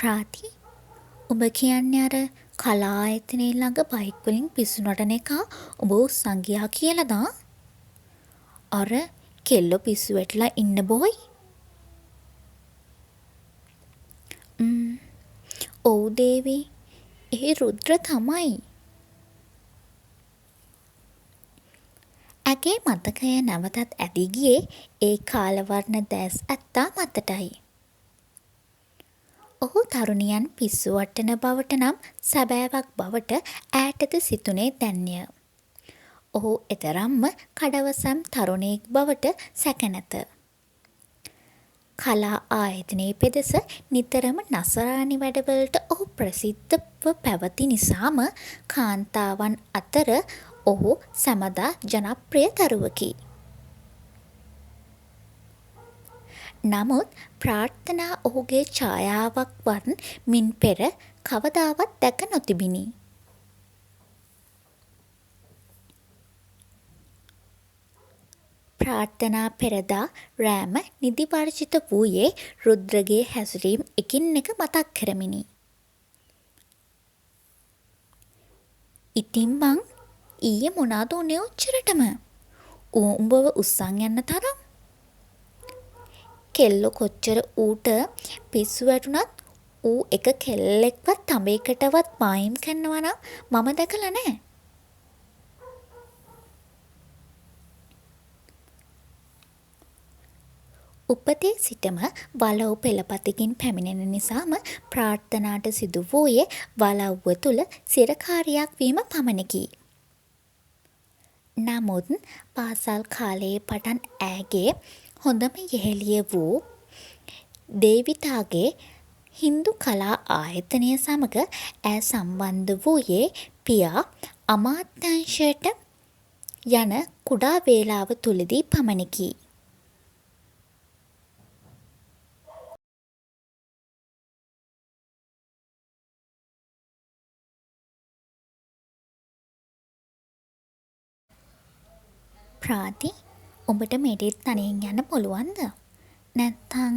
ප්‍රාති උඹ කියන්නේ අර කලා ආයතනයේ ළඟ බයික් වලින් පිස්සු නටන එක උඹ උස්සන් ගියා කියලාද? අර කෙල්ලෝ පිස්සු වැටලා ඉන්න බොයි. ඔව් දේවි. ඒ රුද්‍ර තමයි. ඇගේ මතකය නැවතත් ඇදී ගියේ ඒ කාලවර්ණ දැස් ඇත්තා මතටයි. ඔහු තරුණියන් පිස්සු වට්ටන බවට නම් සැබෑවක් බවට ඈටද සිතුනේ දැන්ය. ඔහු එතරම්ම කඩවසම් තරුණයෙක් බවට සැක නැත. කලා ආයතනයේ පෙදෙස නිතරම නසාරාණි වැඩවලට ඔහු ප්‍රසිද්ධව පැවති නිසාම කාන්තාවන් අතර ඔහු සැමදා ජනප්‍රිය දරුවකි. නමුත් ප්‍රාර්ථනා ඔහුගේ ඡායාවක් වන් මින් පෙර කවදාවත් දැක නොතිබිණි. ප්‍රාර්ථනා පෙරදා රෑම නිදි වර්ජිත වූයේ රුද්‍රගේ හැසිරීම් එකින් එක මතක් කරමිනි. ඉතින් මං ඊයේ මොනාද උනේ ඔච්චරටම? ඌ උඹව උස්සන් යන්න තරම්? කෙල්ලෝ කොච්චර ඌට පිස්සු වැටුණත් ඌ එක කෙල්ලෙක්වත් තඹයකටවත් මායිම් කරනවා නම් මම දැකලා නෑ. උපතේ සිටම වලව් පෙළපතකින් පැමිණෙන නිසාම ප්‍රාර්ථනාට සිදු වූයේ වලව්ව තුළ සිරකාරියක් වීම පමණකි. නමුත් පාසල් කාලයේ පටන් ඈගේ හොඳම යෙහෙළිය වූ දේවිතාගේ හින්දු කලා ආයතනය සමග ඈ සම්බන්ධ වූයේ පියා අමාත්‍යාංශයට යන කුඩා වේලාව තුලදී පමණකි. ප්‍රාති උඹට මෙඩෙත් තනියෙන් යන්න පුළුවන්ද? නැත්තං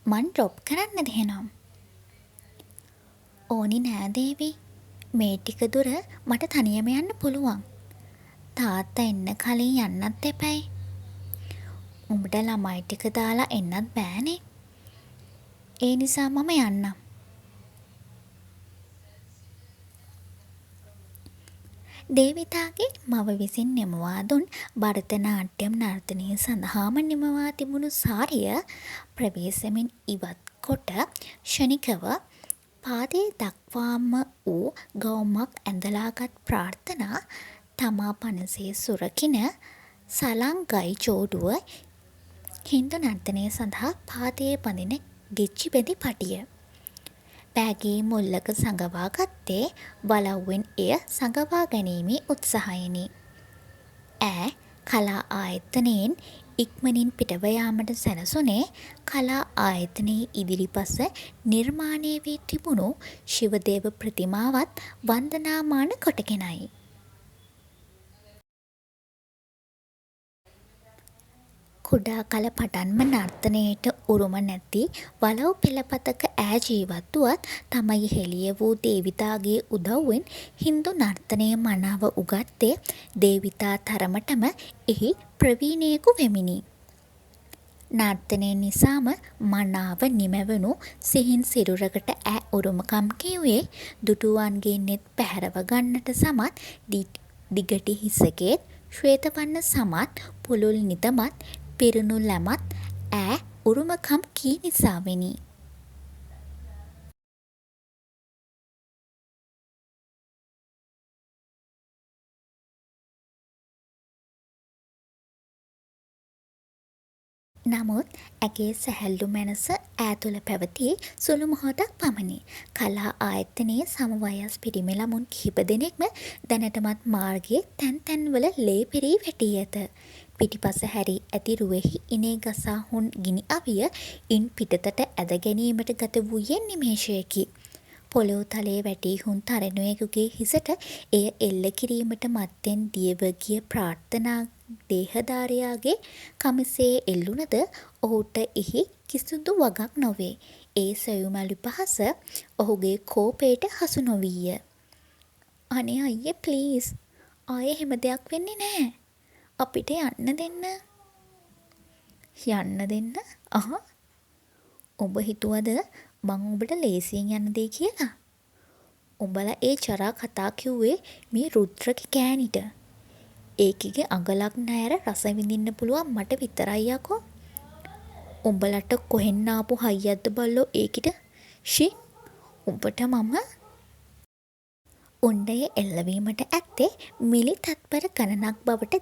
මං ඩ්‍රොප් කරන්නද එහෙනම්? ඕනි නෑ දේවි. මේ ටික දුර මට තනියම යන්න පුළුවන්. තාත්තා එන්න කලින් යන්නත් එපැයි. උඹට ළමයි ටික දාලා එන්නත් බෑනේ. ඒ නිසා මම යන්නම්. දේවිතාගේ මව විසින් නිමවා දුන් භරතනාට්‍යම් නර්තනය සඳහාම නිමවා තිබුණු සාරිය ප්‍රවේශමෙන් ඉවත් කොට ක්ෂණිකව පාදයේ දක්වාම වූ ගවුමක් ඇඳලාගත් ප්‍රාර්ථනා තමා පනසේ සුරකින සලංගයි ජෝඩුව හින්දු නර්තනය සඳහා පාදයේ බඳින ගෙච්චි බැඳි පටිය. බෑගේ මුල්ලක සඟවා ගත්තේ වලව්වෙන් එය සඟවා ගැනීමේ උත්සාහයෙනි. ඈ කලා ආයතනයෙන් ඉක්මනින් පිටව යාමට සැලසුනේ කලා ආයතනයේ ඉදිරිපස නිර්මාණය වී තිබුණු ශිවදේව ප්‍රතිමාවත් වන්දනාමාන කොටගෙනයි. කුඩා කල පටන්ම නර්තනයට උරුම නැති වලව් පෙළපතක ඈ ජීවත් වුවත් තම යෙහෙළිය වූ දේවිතාගේ උදව්වෙන් හින්දු නර්තනය මනාව උගත්තේ දේවිතා තරමටම එහි ප්‍රවීණයෙකු වෙමිනි. නර්තනය නිසාම මනාව නිමැවුණු සිහින් සිරුරකට ඈ උරුමකම් කිව්වේ දුටුවන්ගේ නෙත් පැහැරව ගන්නට සමත් දිගටි හිසකේත් ශ්වේතවර්ණ සමත් පුළුල් නිදමත් පිරුණු ලැමත් ඈ උරුමකම් කී නිසාවෙනි. නමුත් ඇගේ සැහැල්ලු මනස ඈ තුළ පැවති සුළු මොහොතක් පමණි. කලා ආයතනයේ සමවයස් පිරිමි ළමුන් කිහිප දෙනෙක්ම දැනටමත් මාර්ගයේ තැන් තැන්වල ලේ පිරී වැටී ඇත. පිටිපස හැරී ඇති රුවෙහි ඉනේ ගසා හුන් ගිනි අවිය ඉන් පිටතට ඇද ගැනීමට ගත වූයේ නිමේෂයකි. පොළොව තලයේ වැටී හුන් තරුණියකුගේ හිසට එය එල්ල කිරීමට මත්තෙන් දියව ගිය ප්‍රාර්ථනා දේහධාරියාගේ කමිසයේ එල්ලුණද ඔහුට එහි කිසිදු වගක් නොවේ. ඒ සොයුමලු පහස ඔහුගේ කෝපයට හසු නොවීය. අනේ අයියේ ප්ලීස්. ආයේ එහෙම දෙයක් වෙන්නේ නැහැ. අපිට යන්න දෙන්න. යන්න දෙන්න? ඔබ හිතුවද මං ඔබට ලේසියෙන් යන්න දෙයි කියලා? උඹලා ඒ චරා කතා කිව්වේ මේ රුද්‍රගේ ගෑනිට. ඒකිගේ අඟලක් නැර රස විඳින්න පුළුවන් මට විතරයි යකෝ. උඹලට කොහෙන් ආපු හයියක්ද බල්ලෝ ඒකිට? ෂි උඹට මම උණ්ඩය එල්ලවීමට ඇත්තේ මිලි තත්පර ගණනක් බවට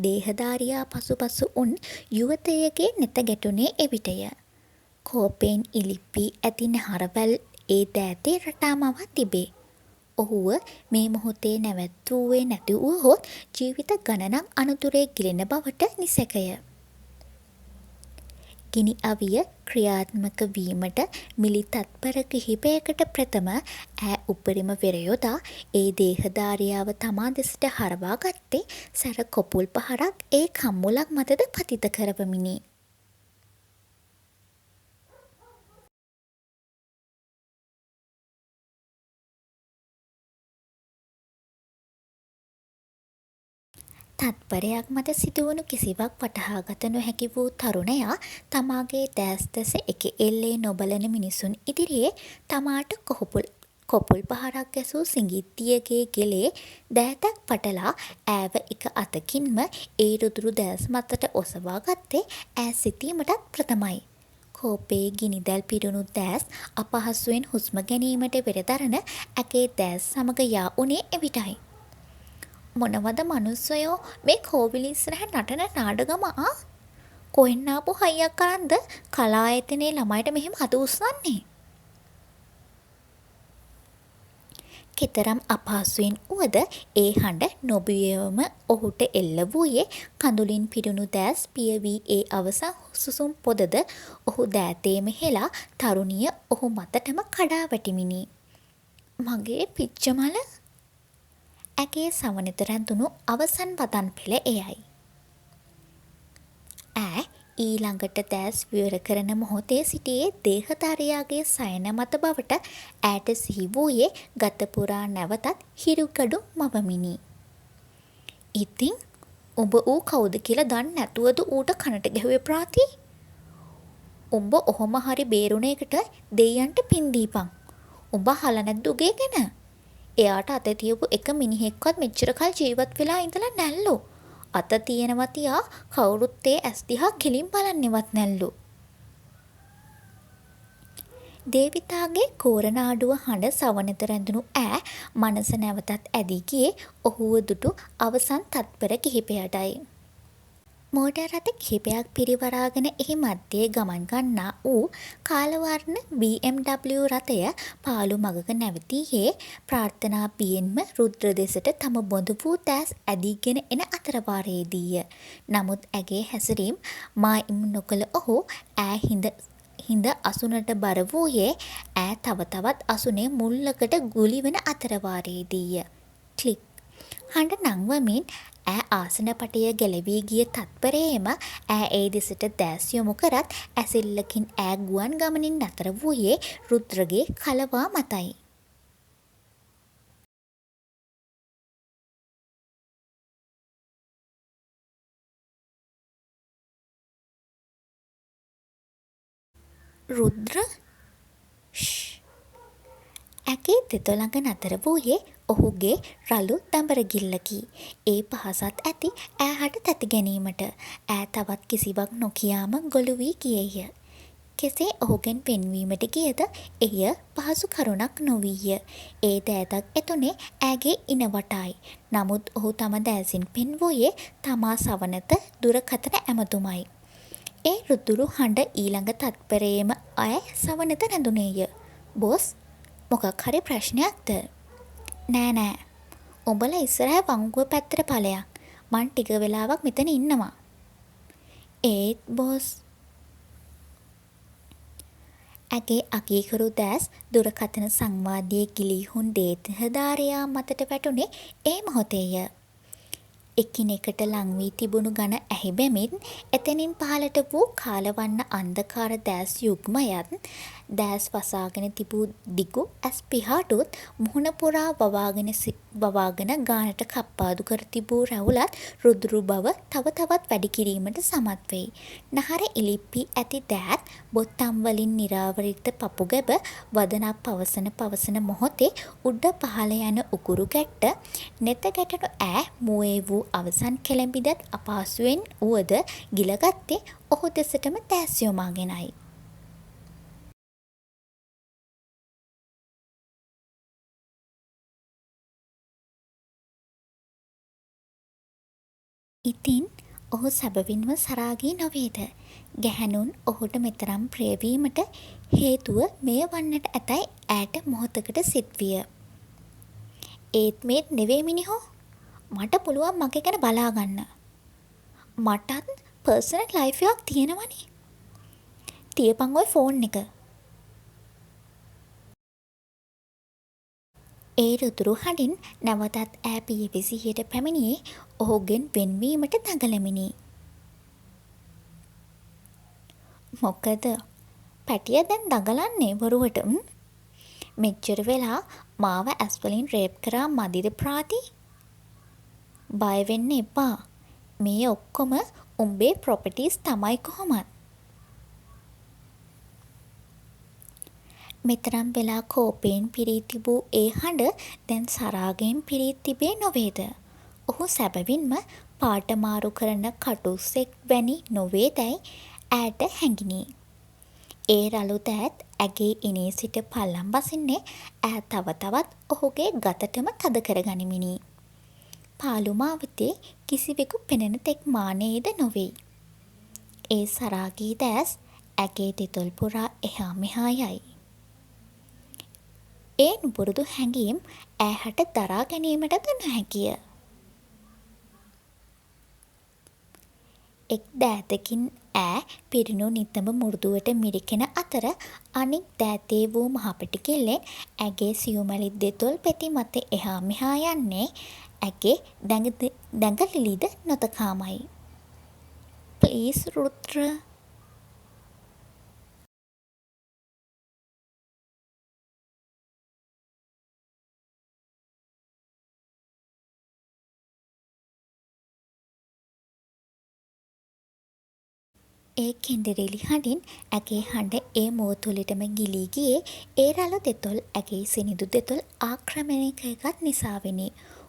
දේහධාරියා පසුපසු උන් යුවතයගේ නෙත ගැටුනේ එවිටය. කෝපයෙන් ඉලිප්පී ඇති නැහරවැල් ඒ දෑතේ රටාමවා තිබේ. ඔහුව මේ මොහොතේ නැවැත්වූවේ නැති වුවහොත් ජීවිත ගණනක් අනතුරේ ගිලෙන බවට නිසැකය. ගිනි අවිය ක්‍රියාත්මක වීමට මිලි තත්පර කිහිපයකට ප්‍රථම ඈ උපරිම වෙර යොදා ඒ දේහධාරියාව තමා දෙසට හරවා ගත්තේ සැර කොපුල් පහරක් ඒ කම්මුලක් මතද පතිත කරවමිනි. තත්පරයක් මත සිදුවුණු කිසිවක් වටහාගත නොහැකි වූ තරුණයා තමාගේ දෑස් දෙස එක එල්ලේ නොබලන මිනිසුන් ඉදිරියේ තමාට කොපුල් පහරක් ගැසූ සිඟිත්තියගේ ගෙලේ දෑතක් පටලා ඈව එක අතකින්ම ඒ රුදුරු දෑස් මතට ඔසවා ගත්තේ ඈ සිතීමටත් ප්‍රථමයි. කෝපයේ ගිනිදැල් පිරුණු දෑස් අපහසුවෙන් හුස්ම ගැනීමට වෙරදරන ඇගේ දෑස් සමග යා උනේ එවිටයි. මොනවද මනුස්සයෝ මේ කෝවිල ඉස්සරහ නටන නාඩගම කොහෙන් ආපු හයියක් අරන්ද කලා ආයතනයේ ළමයිට මෙහෙම අත උස්සන්නේ? කෙතරම් අපහසුවෙන් වුවද ඒ හඬ නොබියවම ඔහුට එල්ල වූයේ කඳුලින් පිරුණු දෑස් පියවී ඒ අවසන් සුසුම් පොදද ඔහු දෑතේම හෙලා තරුණිය ඔහු මතටම කඩා වැටිමිනි. මගේ පිච්චමල ඇගේ සවනෙත රැඳුණු අවසන් වදන් පෙළ එයයි. ඈ ඊළඟට දෑස් විවර කරන මොහොතේ සිටියේ දේහධාරියාගේ සයන මත බවට ඈට සිහි වූයේ ගතපුරා නැවතත් හිරුගඩු මවමිනි. ඉතින් උඹ ඌ කවුද කියලා දන්නේ නැතුවද ඌට කනට ගැහුවේ ප්‍රාති? උඹ ඔහොම හරි බේරුණ එකට දෙයයන්ට පින් දීපන්. උඹ අහලා නැද්ද උගේ ගැන? එයාට අත තියපු එක මිනිහෙක්වත් මෙච්චර කල් ජීවත් වෙලා ඉඳලා නැල්ලු. අත තියෙනවා තියා කවුරුත් ඒ ඇස් දිහා කෙලින් බලන්නේවත් නැල්ලු. දේවිතාගේ කෝරනාඩුව හඬ සවනත රැඳුණු ඈ මනස නැවතත් ඇදී ගියේ ඔහුව දුටු අවසන් තත්පර කිහිපයටයි. මෝටර් රථ කිහිපයක් පිරිවරාගෙන එහි මැද්දේ ගමන් ගන්නා වූ කාලවර්ණ BMW රථය පාළු මගක නැවතීයේ ප්‍රාර්ථනා පියෙන්ම රුද්‍ර දෙසට තම බොඳ වූ දෑස් ඇදීගෙන එන අතරවාරයේදීය. නමුත් ඇගේ හැසිරීම් මායිම් නොකළ ඔහු ඈ හිඳ අසුනට බර වූයේ ඈ තව තවත් අසුනේ මුල්ලකට ගුලි වන අතරවාරයේදීය. ක්ලික් හඬ නංවමින් ඈ ආසන පටය ගැලවී ගිය තත්පරයේම ඈ ඒ දෙසට දෑස් යොමු කරත් ඇසිල්ලකින් ඈ ගුවන් ගමනින් නතර වූයේ රුද්‍රගේ කලවා මතයි. රුද්‍ර ඇගේ දෙතොළඟ නතර වූයේ ඔහුගේ රළු දඹරගිල්ලකි. ඒ පහසත් ඇති ඈහට තැති ගැනීමට ඈ තවත් කිසිවක් නොකියාම ගොළු වී ගියේය. කෙසේ ඔහුගෙන් පෙන්වීමට ගියද එය පහසු කරුණක් නොවීය. ඒ දෑතක් එතුනේ ඈගේ ඉනවටයි. නමුත් ඔහු තම දෑසින් පෙන්වූයේ තමා සවනත දුරකථන ඇමතුමයි. ඒ රුදුරු හඬ ඊළඟ තත්පරයේම ඈ සවනත රැඳුනේය. බොස් මොකක් හරි ප්‍රශ්නයක්ද? නෑ උඹලා ඉස්සරහ වංගුව පැත්තට ඵලයක්. මං ටික වෙලාවක් මෙතන ඉන්නවා. ඒත් බොස් ඇගේ අකීකරු දෑස් දුරකථන සංවාදයේ ගිලිහුන් දේහධාරියා මතට වැටුනේ ඒ මොහොතේය. එකිනෙකට ලං වී තිබුණු ඝන ඇහි බැමින් එතනින් පහළට වූ කාලවන්න අන්ධකාර දෑස් යුග්මයත් දෑස් වසාගෙන තිබූ දිගු ඇස් පිහාටුත් මුහුණ පුරා වවාගෙන ගානට කප්පාදු කර තිබූ රැවුලත් රුදුරු බව තව තවත් වැඩි කිරීමට සමත් වෙයි. නහර ඉලිප්පී ඇති දෑත් බොත්තම් වලින් නිරාවරිත පපුගැබ වදනක් පවසන මොහොතේ උඩ පහළ යන උකුරු ගැට්ට නෙත ගැටෙනු මුවේ වූ අවසන් කෙළඹිදත් අපහසුවෙන් වුවද ගිලගත්තේ ඔහු දෙසටම දෑස් යොමාගෙනයි. ඉතින් ඔහු සැබවින්ම සරාගී නොවේද? ගැහැණුන් ඔහුට මෙතරම් ප්‍රියවීමට හේතුව මෙය වන්නට ඇතැයි ඈට මොහොතකට සිත්විය. ඒත් මේත් නෙවේ මිනිහෝ. මට පුළුවන් මගේ ගැන බලාගන්න. මටත් පර්සනල් ලයිෆ් එකක් තියෙනවනේ. තියපන් ඔය ෆෝන් එක. ඒ රුදුරු හඬින් නැවතත් ඈ පියවිසියට පැමිණියේ ඔහුගෙන් වෙන්වීමට දඟලමිනි. මොකද පැටිය දැන් දඟලන්නේ බොරුවට මෙච්චර වෙලා මාව ඇස්වලින් රේප් කරා මදිද ප්‍රාති? බය වෙන්න එපා. මේ ඔක්කොම උඹේ ප්‍රොපර්ටිස් තමයි කොහොමත්. මෙතරම් වෙලා කෝපයෙන් පිරී තිබූ ඒ හඬ දැන් සරාගයෙන් පිරී තිබේ නොවේද? ඔහු සැබවින්ම පාට මාරු කරන කටුස්සෙක් වැනි නොවේදැයි ඈට හැඟිණි. ඒ රළු දෑත් ඇගේ ඉනේ සිට පල්ලම් බසින්නේ ඈ තව තවත් ඔහුගේ ගතටම තද කර ගනිමිනි. පාළු මාවතේ කිසිවෙකු පෙනෙන තෙක් මානයේද නොවෙයි. ඒ සරාගී දෑස් ඇගේ දෙතොල් පුරා එහා මෙහා යයි. ඒ නුපුරුදු හැඟීම් ඈහට දරා ගැනීමටද නොහැකිය. එක් දෑතකින් ඈ පිරුණු නිතඹ මුරුදුවට මිරිකෙන අතර අනෙක් දෑතේ වූ මහපටි කෙල්ලෙන් ඇගේ සියුමැලි දෙතොල් පෙති මත එහා මෙහා යන්නේ ඇගේ දැඟලිලිද නොතකාමයි. ප්ලීස් රුද්‍ර. ඒ කෙඳිරිලි හඬින් ඇගේ හඬ ඒ මුව තුළටම ගිලී ගියේ ඒ රළ දෙතොල් ඇගේ සිනිඳු දෙතොල් ආක්‍රමණය කරගත් නිසාවෙනි.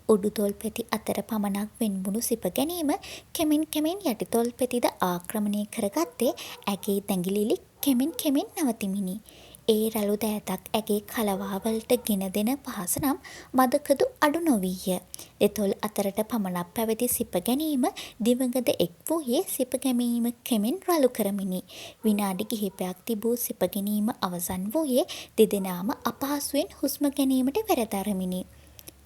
උඩු තොල් පෙති අතර පමණක් වෙන්වුණු සිප ගැනීම කෙමෙන් කෙමෙන් යටි තොල් පෙතිද ආක්‍රමණය කරගත්තේ ඇගේ දැඟිලිලි කෙමෙන් කෙමෙන් නවතිමිනි. ඒ රළු දෑතක් ඇගේ කලවාවලට ගෙන දෙන පහස නම් මදකදු අඩු නොවීය. දෙතොල් අතරට පමණක් පැවති සිප ගැනීම දිවඟද එක් වූයේ සිප ගැනීම කෙමෙන් රළු කරමිනි. විනාඩි කිහිපයක් තිබූ සිප ගැනීම අවසන් වූයේ දෙදෙනාම අපහසුවෙන් හුස්ම ගැනීමට වෙරදරමිනි.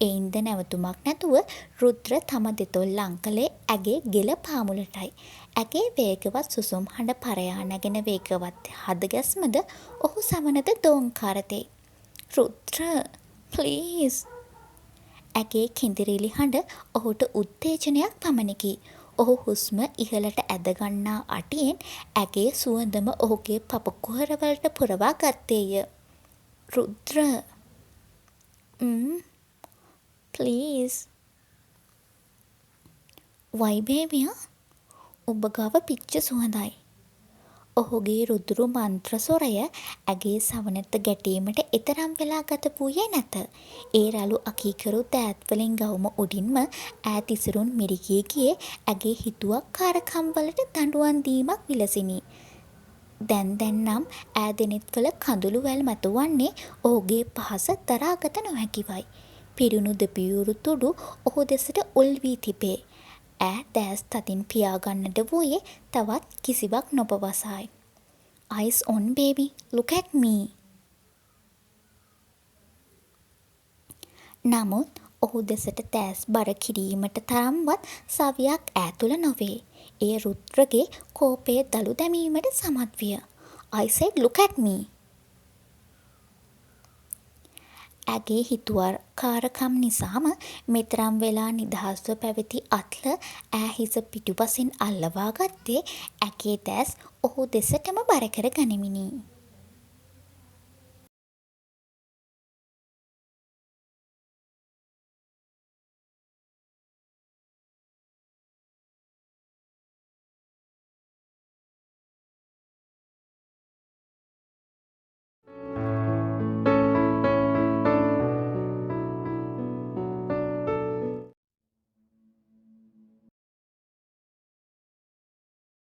එයින්ද නැවතුමක් නැතුව රුද්‍ර තම දෙතොල් ලං කළේ ඇගේ ගෙල පාමුලටයි. ඇගේ වේගවත් සුසුම් හඬ පරයා නැගෙන වේගවත් හදගැස්මද ඔහු සමනද දෝංකාර දෙයි. රුද්‍ර ප්ලීස්. ඇගේ කිඳිරිලි හඬ ඔහුට උත්තේජනයක් පමණකි. ඔහු හුස්ම ඉහළට ඇදගන්නා අටියෙන් ඇගේ සුවඳම ඔහුගේ පපු කුහරවලට පුරවා ගත්තේය. රුද්‍ර ප්ලීස්. වයි බේබියා ඔබ ගාව පිච්ච සුවඳයි. ඔහුගේ රුදුරු මන්ත්‍ර සොරය ඇගේ සවනත ගැටීමට එතරම් වෙලා ගත වූයේ නැත. ඒ රළු අකීකරු දෑත්වලින් ගවුම උඩින්ම ඈ තිසුරුන් මිරිකී ගියේ ඇගේ හිතුවක්කාරකම් වලට දඬුවම් දීමක් විලසිනි. දැන් නම් ඈ දෙනෙත්වල කඳුළු වැල් මතුවන්නේ ඔහුගේ පහස දරාගත නොහැකිවයි. පිරුණු දෙපියුරු තුඩු ඔහු දෙසට උල් වී තිබේ. ඈ දෑස් තදින් පියාගන්නට වූයේ තවත් කිසිවක් නොපවසයි. Eyes on baby, look at me. නමුත් ඔහු දෙසට දෑස් බර කිරීමට තරම්වත් සවියක් ඈ තුළ නොවේ. ඒ රුද්‍රගේ කෝපයේ දළු දැමීමට සමත් විය. I said look at me. ඇගේ හිතුවක්කාරකම් නිසාම මෙතරම් වෙලා නිදහස්ව පැවති අත්ල ඈ හිස පිටුපසින් අල්ලවා ගත්තේ ඇගේ දෑස් ඔහු දෙසටම බර කර ගනිමිනි.